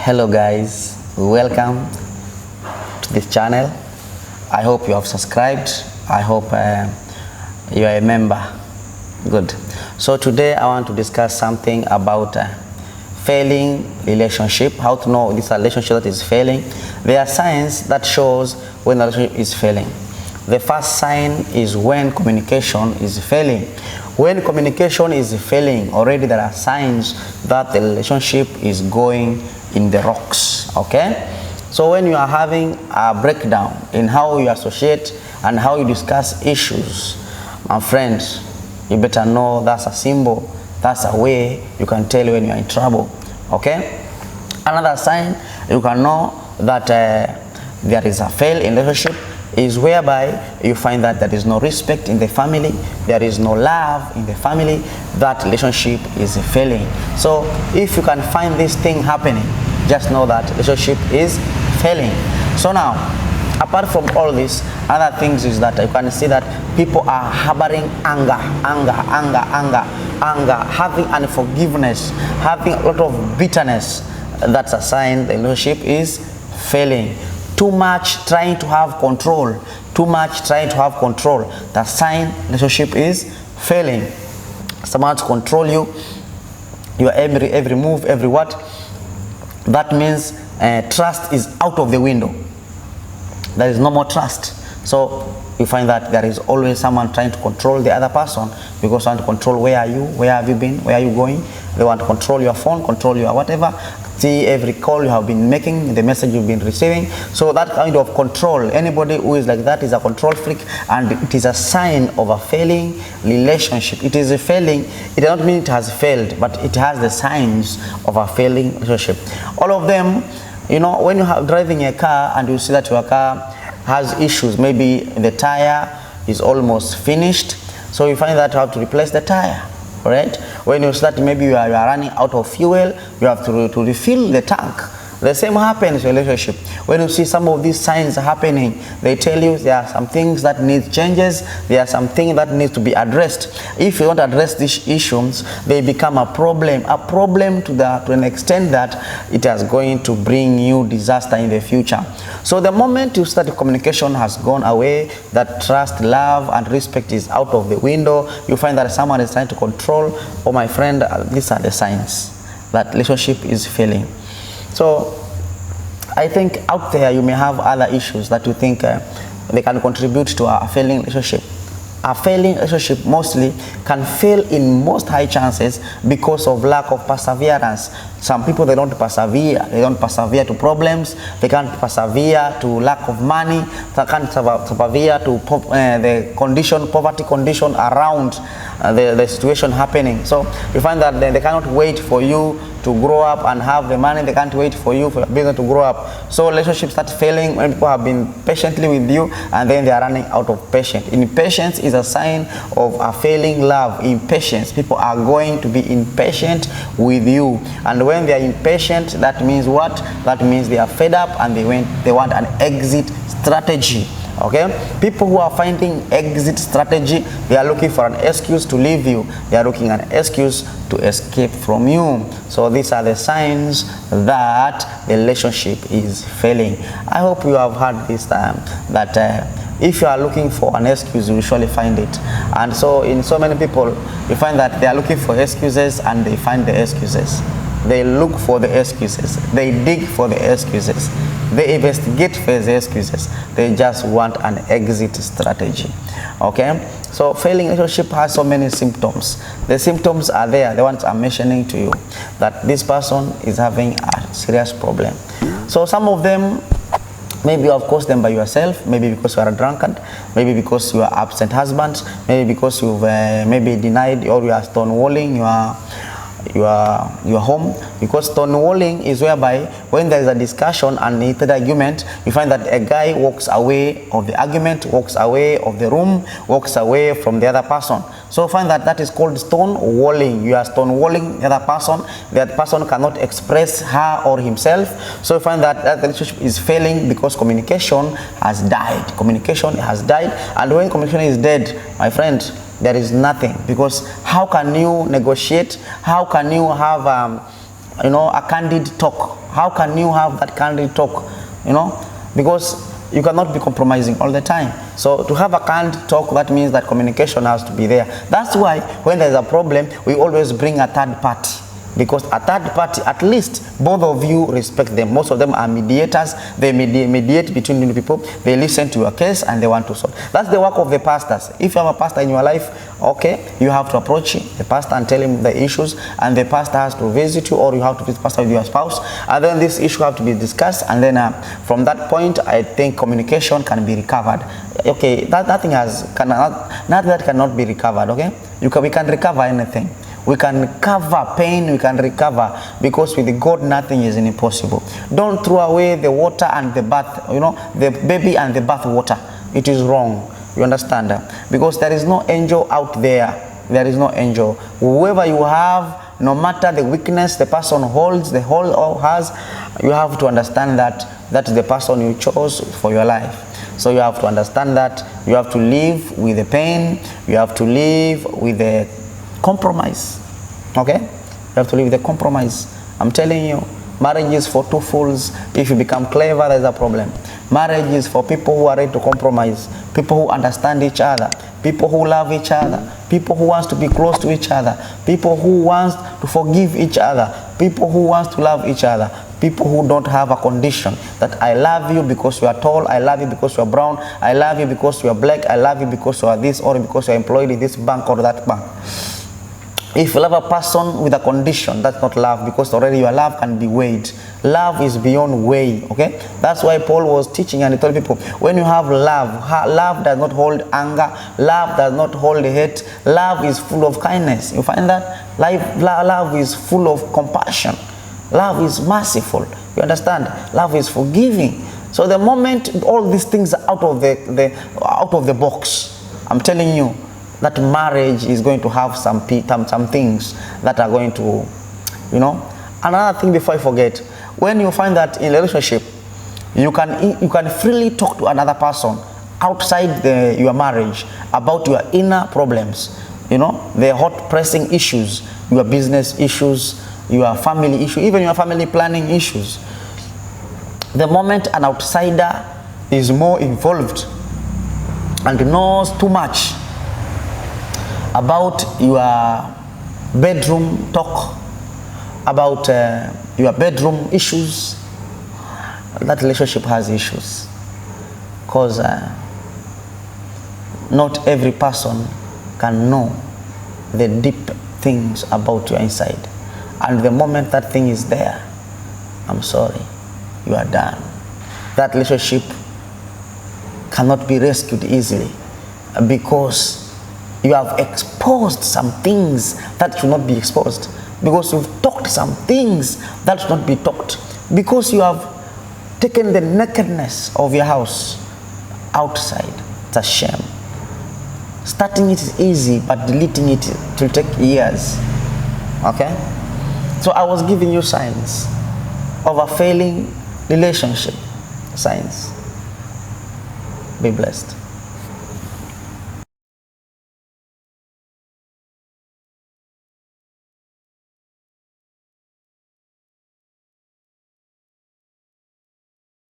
Hello guys, welcome to this channel. I hope you have subscribed. I hope you are a member. Good. So today I want to discuss something about failing relationship, how to know this relationship that is failing. There are signs that shows when a relationship is failing. The first sign is when communication is failing. When communication is failing, already there are signs that the relationship is going in the rocks. Okay? So when you are having a breakdown in how you associate and how you discuss issues, my friends, you better know that's a symbol, that's a way you can tell when you are in trouble. Okay? Another sign you can know that there is a fail in relationship is whereby you find that there is no respect in the family, there is no love in the family, that relationship is failing. So if you can find this thing happening, just know that relationship is failing. So now, apart from all this, other things is that you can see that people are harboring anger, having unforgiveness, having a lot of bitterness. That's a sign the relationship is failing. Too much trying to have control, the sign relationship is failing. Someone to control you, your every move, every what. That means trust is out of the window. There is no more trust. So you find that there is always someone trying to control the other person, because they want to control where are you, where have you been, where are you going. They want to control your phone, control your whatever, see every call you have been making, the message you've been receiving. So that kind of control, anybody who is like that is a control freak, and it is a sign of a failing relationship. It is a failing. It does not mean it has failed, but it has the signs of a failing relationship. All of them, you know, when you are driving a car and you see that your car has issues, maybe the tire is almost finished, so you find that you have to replace the tire. Right? When you start, maybe you are running out of fuel, you have to refill the tank. The same happens in relationship. When you see some of these signs happening, they tell you there are some things that need changes, there are some things that need to be addressed. If you don't address these issues, they become a problem to an extent that it is going to bring you disaster in the future. So the moment you start, communication has gone away, that trust, love, and respect is out of the window, you find that someone is trying to control. Oh, my friend, these are the signs that relationship is failing. So I think out there you may have other issues that you think they can contribute to a failing relationship. A failing relationship mostly can fail in most high chances because of lack of perseverance. Some people, they don't persevere. They don't persevere to problems. They can't persevere to lack of money. They can't persevere to the condition, poverty condition around the situation happening. So you find that they cannot wait for you to grow up and have the money. They can't wait for you, for your business to grow up. So relationships start failing when people have been patiently with you and then they are running out of patience. Impatience is a sign of a failing love. Impatience. People are going to be impatient with you. And when they are impatient, that means what? That means they are fed up and they want an exit strategy. Okay, people who are finding exit strategy, they are looking for an excuse to leave you. They are looking at an excuse to escape from you. So these are the signs that the relationship is failing. I hope you have heard this time that if you are looking for an excuse, you will surely find it. And so in so many people, you find that they are looking for excuses and they find the excuses. They look for the excuses. They dig for the excuses. They investigate for the excuses. They just want an exit strategy. Okay? So failing relationship has so many symptoms. The symptoms are there. The ones I'm mentioning to you, that this person is having a serious problem. So some of them, maybe you have caused them by yourself, maybe because you are a drunkard, maybe because you are absent husband, maybe because you've maybe denied, or you are stonewalling your home. Because stonewalling is whereby when there is a discussion and heated argument, you find that a guy walks away of the argument, walks away of the room, walks away from the other person. So find that that is called stonewalling. You are stonewalling the other person. The other person cannot express her or himself. So you find that that relationship is failing because communication has died. Communication has died, and when communication is dead, my friend, there is nothing. Because how can you negotiate? How can you have a candid talk How can you have that candid talk? You know, because you cannot be compromising all the time. So to have a candid talk, that means that communication has to be there. That's why when there's a problem, we always bring a third party. Because a third party, at least both of you respect them. Most of them are mediators. They mediate between the people. They listen to your case and they want to solve. That's the work of the pastors. If you have a pastor in your life, okay, you have to approach the pastor and tell him the issues, and the pastor has to visit you, or you have to visit pastor with your spouse, and then this issue have to be discussed, and then from that point, I think communication can be recovered. Okay, nothing that cannot be recovered. Okay, we can recover anything. We can recover pain, we can recover, because with God nothing is impossible. Don't throw away the water and the bath, the baby and the bath water. It is wrong. You understand? Because there is no angel out there. There is no angel. Whoever you have, no matter the weakness the person holds, the whole or has, you have to understand that that is the person you chose for your life. So you have to understand that you have to live with the pain, you have to live with the compromise. Okay, you have to live with the compromise. I'm telling you, marriage is for two fools. If you become clever, there's a problem. Marriage is for people who are ready to compromise, people who understand each other, people who love each other, people who want to be close to each other, people who want to forgive each other, people who want to love each other, people who don't have a condition that I love you because you are tall, I love you because you are brown, I love you because you are black, I love you because you are this, or because you are employed in this bank or that bank. If you love a person with a condition, that's not love, because already your love can be weighed. Love is beyond weigh, okay? That's why Paul was teaching, and he told people, when you have love, love does not hold anger, love does not hold hate, love is full of kindness. You find that? Love is full of compassion. Love is merciful. You understand? Love is forgiving. So the moment all these things are out of the box, I'm telling you, that marriage is going to have some things that are going to, Another thing before I forget, when you find that in a relationship, you can freely talk to another person outside your marriage about your inner problems, the hot pressing issues, your business issues, your family issues, even your family planning issues. The moment an outsider is more involved and knows too much about your bedroom talk, about your bedroom issues, that relationship has issues. Because not every person can know the deep things about your inside. And the moment that thing is there, I'm sorry, you are done. That relationship cannot be rescued easily, because you have exposed some things that should not be exposed, because you've talked some things that should not be talked, because you have taken the nakedness of your house outside. It's a shame. Starting it is easy, but deleting it will take years. Okay? So I was giving you signs of a failing relationship. Signs. Be blessed.